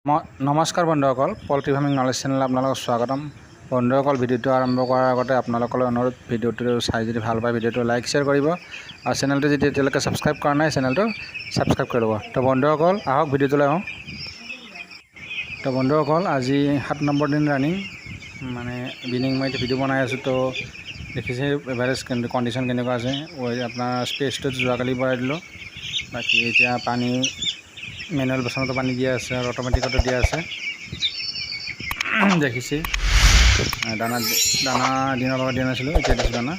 নমস্কাৰ বন্ধুসকল, poultry farming knowledge channel আপোনালোকক স্বাগতম। বন্ধুসকল, ভিডিঅ'টো আৰম্ভ কৰাৰ আগতে আপোনালোকলৈ অনুৰোধ, ভিডিঅ'টো চাই যদি ভাল পায় ভিডিঅ'টো লাইক শ্বেয়াৰ কৰিব আৰু চেনেলটো যদি এতিয়ালৈকে ছাবস্ক্ৰাইব কৰা নাই চেনেলটো ছাবস্ক্ৰাইব কৰি ল'ব। তো বন্ধুসকল আহক ভিডিঅ'টোলৈ আহোঁ। তো বন্ধুসকল, আজি 7 নম্বৰ দিন ৰানিং, মানে ইভিনিং মই এতিয়া ভিডিঅ' বনাই আছোঁ। তো দেখিছে এভাৰেজ কণ্ডিশ্যন কেনেকুৱা আছে। আপোনাৰ স্পেচটোত যোৱাকালি বঢ়াই দিলোঁ। বাকী এতিয়া পানী মেনুৱেল বেচনতো পানী দিয়া আছে আৰু অট'মেটিকতো দিয়া আছে। দেখিছে দানা দিনৰ লগত দিয়া নাছিলোঁ, এতিয়া দিছোঁ দানা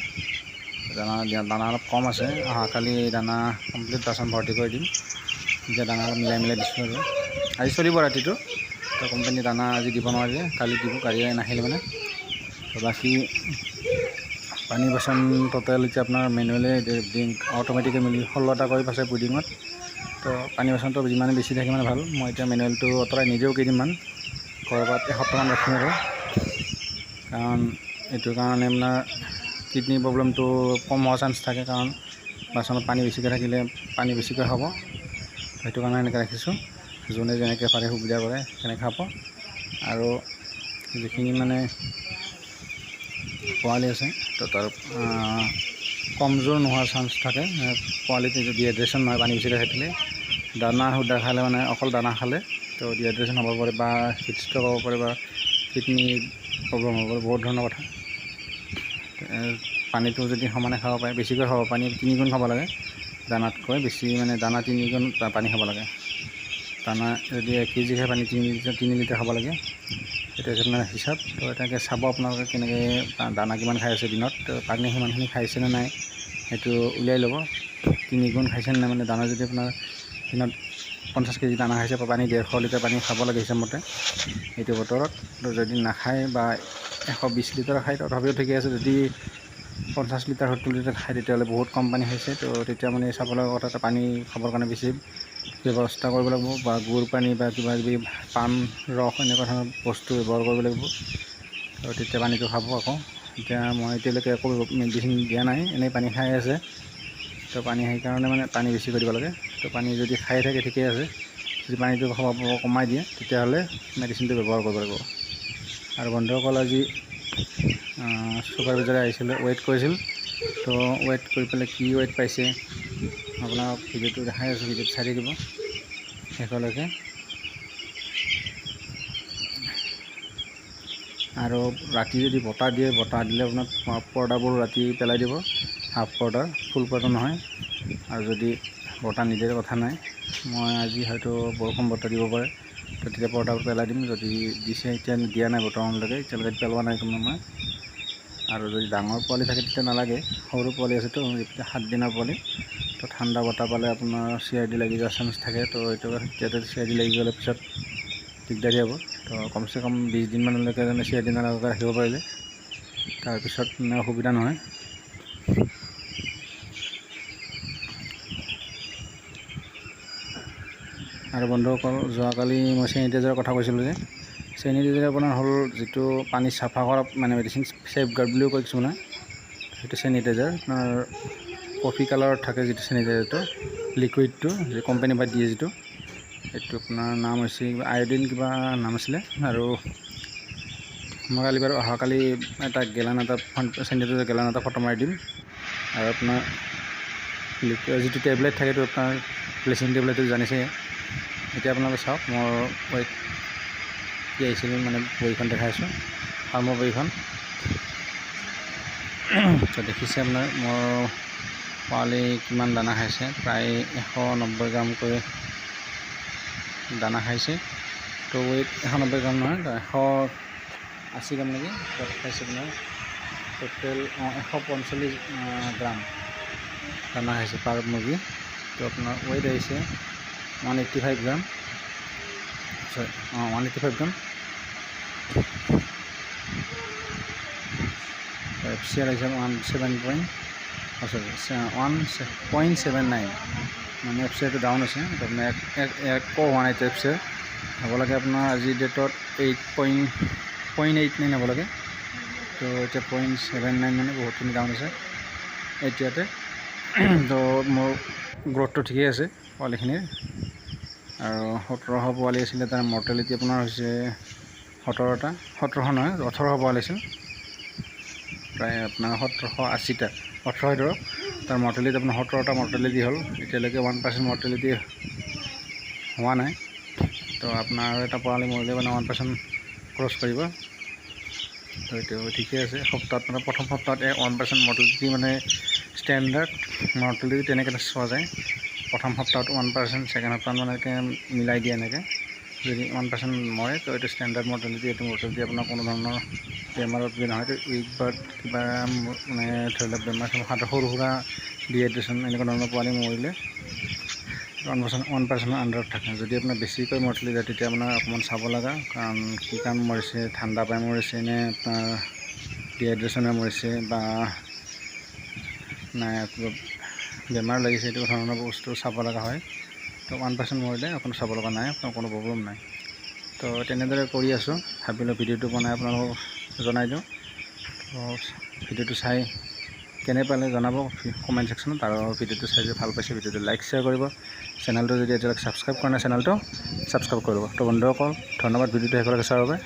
অলপ কম আছে। অহাকালি দানা কমপ্লিট বাচন ভৰ্তি কৰি দিম। এতিয়া দানা অলপ মিলাই দিছোঁ আৰু আজি চলিব ৰাতিটো। তো কোম্পানী দানা আজি দিব নোৱাৰিলে, কালি দিব, গাড়ী নাহিলে মানে। তো বাকী পানী বাচন টোটেল এতিয়া আপোনাৰ মেনুৱেলি অট'মেটিকে মিলি 16টা কৰি পাইছে ব্ৰিডিঙত। তো পানী বাচনটো যিমানে বেছি থাকে মানে ভাল। মই এতিয়া মেনুৱেলটো আঁতৰাই নিজেও কেইদিনমান ক'ৰবাত এসপ্তাহমান ৰাখিম আৰু, কাৰণ এইটোৰ কাৰণে আপোনাৰ কিডনী প্ৰব্লেমটো কম হোৱাৰ চান্স থাকে। কাৰণ বাচনত পানী বেছিকৈ থাকিলে পানী বেছিকৈ হ'ব, সেইটো কাৰণে এনেকৈ ৰাখিছোঁ। যোনে যেনেকৈ পাৰে সুবিধা কৰে তেনেকৈ খাব। আৰু যিখিনি মানে পোৱালি আছে তো তাৰ কমজোৰ নোহোৱাৰ চান্স থাকে। পোৱালিটো যদি ডিহাইড্ৰেশ্যন নহয়, পানী বেছিকৈ থাকিলে, দানা সুদা খালে মানে অকল দানা খালে তো ডিহাইড্ৰেশ্যন হ'ব পাৰে বা হিট ষ্ট্ৰ'ক হ'ব পাৰে বা কিডনী প্ৰব্লেম হ'ব পাৰে, বহুত ধৰণৰ কথা। পানীটো যদি সমানে খাব পাৰে, বেছিকৈ খাব, পানী 3 গুণ খাব লাগে দানাতকৈ বেছি, মানে দানা 3 গুণ পানী খাব লাগে। দানা যদি 1 কেজি খাই পানী 3 লিটাৰ খাব লাগে, সেইটো হৈছে আপোনাৰ হিচাপ। তো তেনেকৈ চাব আপোনালোকে কেনেকৈ দানা কিমান খাই আছে দিনত, তো পানী সিমানখিনি খাইছেনে নাই সেইটো উলিয়াই ল'ব। 3 গুণ খাইছেনে নাই, মানে দানা যদি আপোনাৰ দিনত 50 কেজি দানা খাইছে, পানী 150 লিটাৰ পানী খাব লাগে হিচাপমতে এইটো বতৰত। তো যদি নাখায় বা 120 লিটাৰ খায় তথাপিও ঠিকে আছে। যদি 50 লিটাৰ 70 লিটাৰ খায় তেতিয়াহ'লে বহুত কম পানী খাইছে। তো তেতিয়া মানে চাব লগা কথা, পানী খাবৰ কাৰণে বেছি ব্যৱস্থা কৰিব লাগিব, বা গুড় পানী বা কিবাকিবি পাণ ৰস এনেকুৱা ধৰণৰ বস্তু ব্যৱহাৰ কৰিব লাগিব। তো তেতিয়া পানীটো খাব আকৌ। এতিয়া মই এতিয়ালৈকে একো মেডিচিন দিয়া নাই, এনেই পানী খাই আছে। তো পানী সেইকাৰণে মানে পানী বেছিকৈ দিব লাগে। তো পানী যদি খাই থাকে ঠিকে আছে, যদি পানীটো কমাই দিয়ে তেতিয়াহ'লে মেডিচিনটো ব্যৱহাৰ কৰিব লাগিব। আৰু বন্ধুসকল, আজি ছুপাৰভাইজাৰে আহিছিলে, ৱেইট কৰিছিল। তো ৱেইট কৰি পেলাই কি ৱেইট পাইছে আপোনাক ভিডিঅ'টো দেখাই আছোঁ, ভিডিঅ'টো চাই দিব শেষলৈকে। আৰু ৰাতি যদি বতাহ দিয়ে, বতাহ দিলে আপোনাৰ পৰ্দাবোৰ ৰাতি পেলাই দিব, হাফ পৰ্দা, ফুল পৰ্দা নহয়। আৰু যদি বতাহ নিদিয়ে কথা নাই, মই আজি হয়তো বৰষুণ বতাহ দিব পাৰে, তো তেতিয়া পৰ্দাবোৰ পেলাই দিম। যদি দিছে, এতিয়া দিয়া নাই বৰ্তমানলৈকে, এতিয়ালৈকে পেলোৱা নাই কোনো মই। আৰু যদি ডাঙৰ পোৱালি থাকে তেতিয়া নালাগে, সৰু পোৱালি আছেতো, এতিয়া 7 দিনৰ পোৱালি। তো ঠাণ্ডা বতাহ পালে আপোনাৰ CRD লাগি যোৱাৰ চান্স থাকে। তো এইটো এতিয়াতে CRD লাগি গ'লে পিছত দিগদাৰী হ'ব। তো কমচে কম 20 দিনমানলৈকে CRD নলগাকৈ ৰাখিব পাৰিলে তাৰপিছত মানে অসুবিধা নহয়। আৰু বন্ধুসকল, যোৱাকালি মই চেনিটাইজাৰৰ কথা কৈছিলোঁ যে, চেনিটাইজাৰ আপোনাৰ হ'ল যিটো পানী চাফা কৰা, মানে মেডিচিন ছেফগাৰ্ড বুলিও কয় কিছুমানে, সেইটো চেনিটাইজাৰ আপোনাৰ কফি কালাৰত থাকে যিটো চেনিটাইজাৰটো, লিকুইডটো যে কোম্পানীৰ পৰা দিয়ে যিটো, সেইটো আপোনাৰ নাম হৈছে আয়ডিন কিবা নাম আছিলে। আৰু মই কালি বাৰু অহাকালি এটা চেনিটাইজাৰ গেলান এটা ফটো মাৰি দিম। আৰু আপোনাৰ যিটো টেবলেট থাকে, সেইটো আপোনাৰ ব্লিচিং টেবলেটটো জানিছে। এতিয়া আপোনালোকে চাওক, মোৰ ৱেইট কি আহিছিল, মানে বহীখন দেখাইছোঁ, ফাৰ্মৰ বহীখন। তো দেখিছে আপোনাৰ মোৰ পোৱালি কিমান দানা খাইছে, প্ৰায় 190 গ্ৰামকৈ দানা খাইছে। তো ৱেইট 190 গ্ৰাম নহয়, 180 গ্ৰাম নেকি খাইছে আপোনাৰ। টোটেল 145 গ্ৰাম দানা খাইছে পাৰ মুৰ্গী। তো আপোনাৰ ৱেইট আহিছে 185 গ্ৰাম, 185 গ্ৰাম। FCR আহিছে 1.79, মানে FCRটো ডাউন আছে। তাৰমানে একো হোৱা নাই, FCR হ'ব লাগে আপোনাৰ আজিৰ ডেটত 8.89 হ'ব লাগে। তো এতিয়া 0.79, মানে বহুতখিনি ডাউন আছে এতিয়াতে। তো মোৰ গ্ৰথটো ঠিকেই আছে পোৱালিখিনিৰ। আৰু 1700 পোৱালি আছিলে। তাৰ মৰ্টেলিটি আপোনাৰ হৈছে 17টা, 1700 নহয় 1800 পোৱালি আছিল, প্ৰায় আপোনাৰ 1780টা, 1800 ধৰক। তাৰ মৰ্টেলিটি আপোনাৰ 17টা মৰ্টেলিটি হ'ল। এতিয়ালৈকে 1% মৰ্টেলিটি হোৱা নাই। তো আপোনাৰ আৰু এটা পোৱালি মৰিলে মানে 1% ক্ৰছ কৰিব। তো এইটো ঠিকে আছে। সপ্তাহত মানে প্ৰথম সপ্তাহত 1% মৰ্টেলিটি মানে ষ্টেণ্ডাৰ্ড মৰ্টেলিটি তেনেকৈ চোৱা যায়। প্ৰথম সপ্তাহত 1%, ছেকেণ্ড সপ্তাহত মানে এনেকৈ মিলাই দিয়ে। এনেকৈ যদি 1% মৰে তো এইটো ষ্টেণ্ডাৰ্ড মৰ্টেলিটি। এইটো মৰ্টেলিটি আপোনাৰ কোনো ধৰণৰ বেমাৰত যদি নহয়, উইক বাৰ্ড কিবা মানে ধৰি লওক বেমাৰ সৰু সুৰা ডিহাইড্ৰেশ্যন এনেকুৱা ধৰণৰ পোৱালি মৰিলে 1% আণ্ডাৰত থাকে। যদি আপোনাৰ বেছিকৈ মৰ্টেলিটি যায় তেতিয়া আপোনাৰ অকণমান চাব লগা, কাৰণ কি কাৰণ মৰিছে, ঠাণ্ডা পাই মৰিছে নে আপোনাৰ ডিহাইড্ৰেশ্যনে মৰিছে বা নাই বেমাৰ লাগিছে, এইটো ধৰণৰ বস্তু চাব লগা হয়। তো 1% মৰিলে আপোনাৰ চাব লগা নাই, আপোনাৰ কোনো প্ৰব্লেম নাই। তো তেনেদৰে কৰি আছোঁ। ভাবিলোঁ ভিডিঅ'টো বনাই আপোনালোকক জনাই দিওঁ। তো ভিডিঅ'টো চাই কেনে পালে জনাব কমেণ্ট ছেকশ্যনত। আৰু ভিডিঅ'টো চাই যদি ভাল পাইছে ভিডিঅ'টো লাইক শ্বেয়াৰ কৰিব। চেনেলটো যদি এতিয়ালৈকে ছাবস্ক্ৰাইব কৰা নাই চেনেলটো ছাবস্ক্ৰাইব কৰিব। তো বন্ধুসকল ধন্যবাদ ভিডিঅ'টো শেষলৈকে চোৱাৰ বাবে।